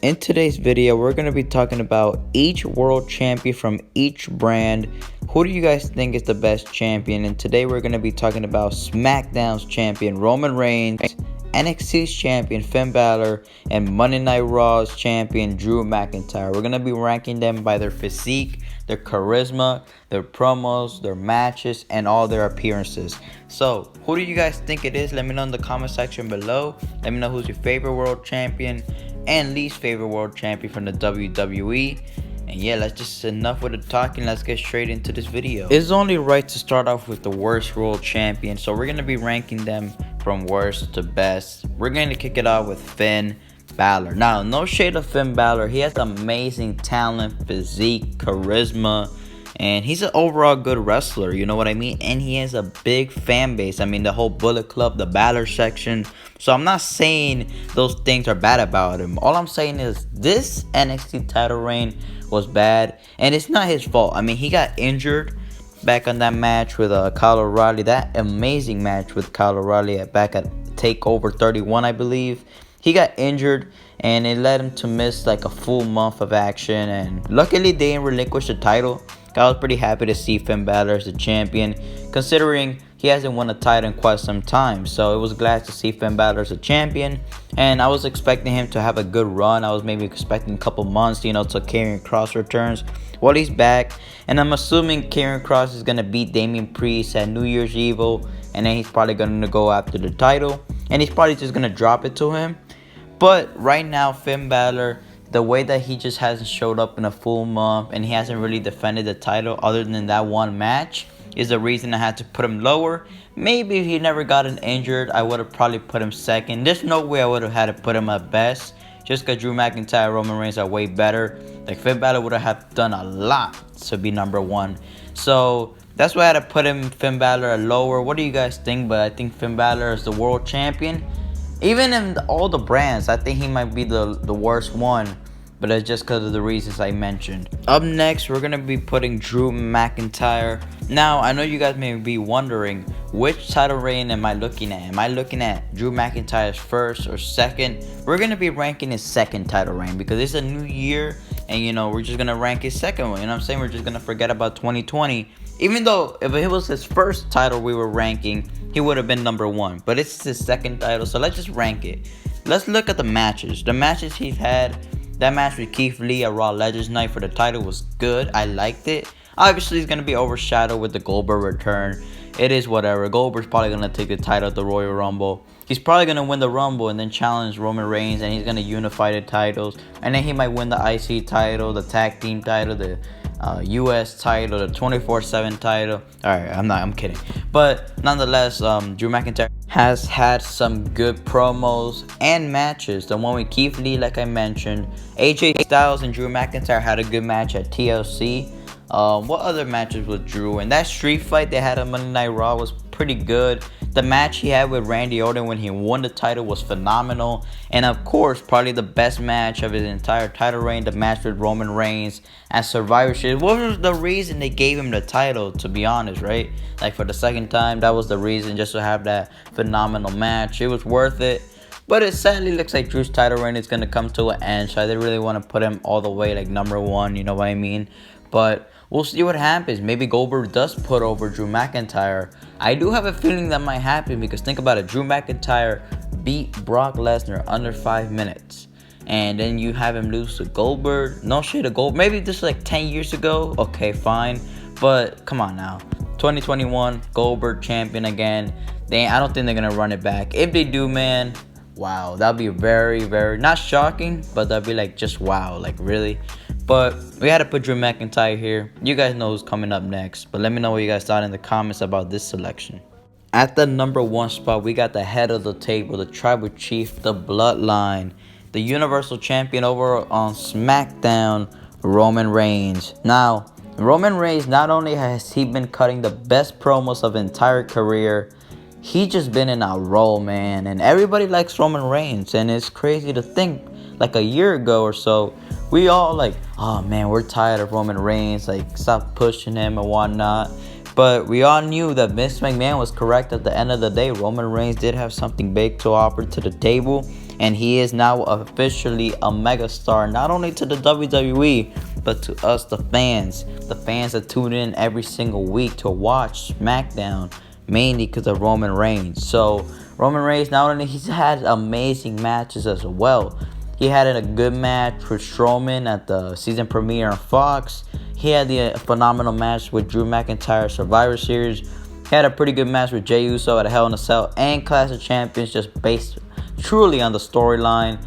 In today's video, we're going to be talking about each world champion from each brand. Who do you guys think is the best champion? And today we're going to be talking about SmackDown's champion Roman Reigns, NXT's champion Finn Balor, and Monday Night Raw's champion Drew McIntyre. We're going to be ranking them by their physique, their charisma, their promos, their matches, and all their appearances. So, who do you guys think it is? Let me know in the comment section below. Let me know who's your favorite world champion and least favorite world champion from the WWE. And yeah, let's just enough with the talking. Let's get straight into this video. It's only right to start off with the worst world champion. So we're gonna be ranking them from worst to best. We're gonna kick it off with Finn Balor. Now, no shade of Finn Balor. He has amazing talent, physique, charisma, and he's an overall good wrestler, you know what I mean? And he has a big fan base. I mean, the whole Bullet Club, the Balor section. So I'm not saying those things are bad about him. All I'm saying is this NXT title reign was bad, and it's not his fault. I mean, he got injured back on that match with Kyle O'Reilly. That amazing match with Kyle O'Reilly back at TakeOver 31, I believe. He got injured, and it led him to miss like a full month of action. And luckily, they didn't relinquish the title. I was pretty happy to see Finn Balor as the champion, considering he hasn't won a title in quite some time. So it was glad to see Finn Balor as a champion, and I was expecting him to have a good run. I was maybe expecting a couple months, till Karrion Kross returns. Well, he's back, and I'm assuming Karrion Kross is gonna beat Damian Priest at New Year's Evil, and then he's probably gonna go after the title, and he's probably just gonna drop it to him. But right now, Finn Balor, the way that he just hasn't showed up in a full month and he hasn't really defended the title other than that one match is the reason I had to put him lower. Maybe if he never gotten injured, I would have probably put him second. There's no way I would have had to put him at best, just because Drew McIntyre and Roman Reigns are way better. Like, Finn Balor would have done a lot to be number one. So that's why I had to put Finn Balor lower. What do you guys think? But I think Finn Balor is the world champion. Even in all the brands, I think he might be the worst one, but it's just because of the reasons I mentioned. Up next, we're going to be putting Drew McIntyre. Now, I know you guys may be wondering, which title reign am I looking at? Am I looking at Drew McIntyre's first or second? We're going to be ranking his second title reign because it's a new year, and we're just going to rank his second one. You know what I'm saying? We're just going to forget about 2020. Even though if it was his first title we were ranking, he would have been number one. But it's his second title, so let's just rank it. Let's look at the matches. The matches he's had. That match with Keith Lee at Raw Legends Night for the title was good. I liked it. Obviously, it's going to be overshadowed with the Goldberg return. It is whatever. Goldberg's probably going to take the title at the Royal Rumble. He's probably going to win the Rumble and then challenge Roman Reigns, and he's going to unify the titles. And then he might win the IC title, the Tag Team title, the US title, the 24/7 title. Alright, I'm kidding. But nonetheless, Drew McIntyre has had some good promos and matches. The one with Keith Lee, like I mentioned. AJ Styles and Drew McIntyre had a good match at TLC. What other matches with Drew? And that street fight they had on Monday Night Raw was pretty good. The match he had with Randy Orton when he won the title was phenomenal. And of course, probably the best match of his entire title reign, the match with Roman Reigns at Survivor Series. What was the reason they gave him the title, to be honest, right? Like, for the second time, that was the reason, just to have that phenomenal match. It was worth it. But it sadly looks like Drew's title reign is going to come to an end. So I didn't really want to put him all the way like number one, you know what I mean? But we'll see what happens. Maybe Goldberg does put over Drew McIntyre. I do have a feeling that might happen because think about it. Drew McIntyre beat Brock Lesnar under 5 minutes. And then you have him lose to Goldberg. No shade to Goldberg. Maybe this was like 10 years ago. Okay, fine. But come on now. 2021, Goldberg champion again. I don't think they're going to run it back. If they do, man, wow. That'd be very, very, not shocking, but that'd be like just wow. Like, really? But we had to put Drew McIntyre here. You guys know who's coming up next. But let me know what you guys thought in the comments about this selection. At the number one spot, we got the head of the table, the tribal chief, the bloodline, the Universal Champion over on SmackDown, Roman Reigns. Now, Roman Reigns, not only has he been cutting the best promos of his entire career, he just been in a roll, man. And everybody likes Roman Reigns. And it's crazy to think, like a year ago or so, we all like, oh man, we're tired of Roman Reigns, like stop pushing him and whatnot. But we all knew that Vince McMahon was correct at the end of the day. Roman Reigns did have something big to offer to the table. and he is now officially a megastar, not only to the WWE, but to us, the fans that tune in every single week to watch SmackDown, mainly because of Roman Reigns. So Roman Reigns, not only he's had amazing matches as well. He had a good match with Strowman at the season premiere on Fox. He had the phenomenal match with Drew McIntyre Survivor Series. He had a pretty good match with Jey Uso at a Hell in a Cell and Clash of Champions, just based truly on the storyline.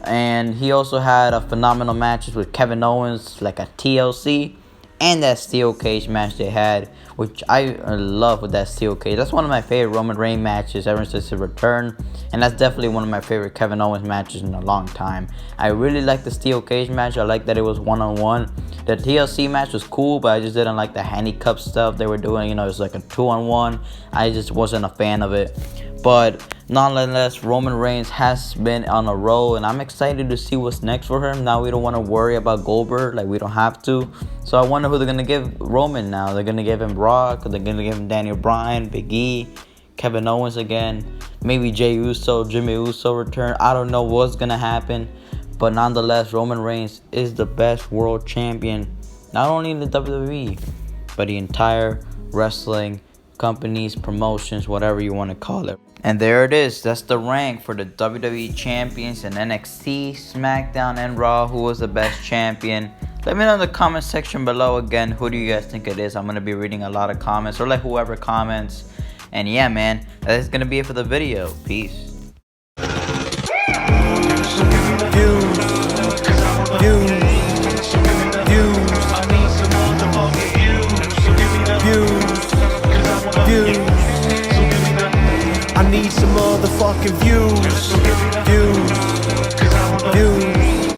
And he also had a phenomenal matches with Kevin Owens, like a TLC, and that steel cage match they had, which I love with that steel cage. That's one of my favorite Roman Reigns matches ever since his return, and that's definitely one of my favorite Kevin Owens matches in a long time. I really like the steel cage match. I like that it was one-on-one. The TLC match was cool, but I just didn't like the handicap stuff they were doing. You know, it was like a 2-on-1. I just wasn't a fan of it. But nonetheless, Roman Reigns has been on a roll, and I'm excited to see what's next for him. Now we don't want to worry about Goldberg, like we don't have to. So I wonder who they're going to give Roman now. They're going to give him Brock, or they're going to give him Daniel Bryan, Big E, Kevin Owens again, maybe Jey Uso, Jimmy Uso return. I don't know what's going to happen. But nonetheless, Roman Reigns is the best world champion, not only in the WWE, but the entire wrestling companies, promotions, whatever you want to call it. And there it is. That's the rank for the WWE champions in NXT, SmackDown, and Raw. Who was the best champion? Let me know in the comment section below. Again, who do you guys think it is? I'm going to be reading a lot of comments, or like whoever comments. And yeah, man, that's going to be it for the video. Peace.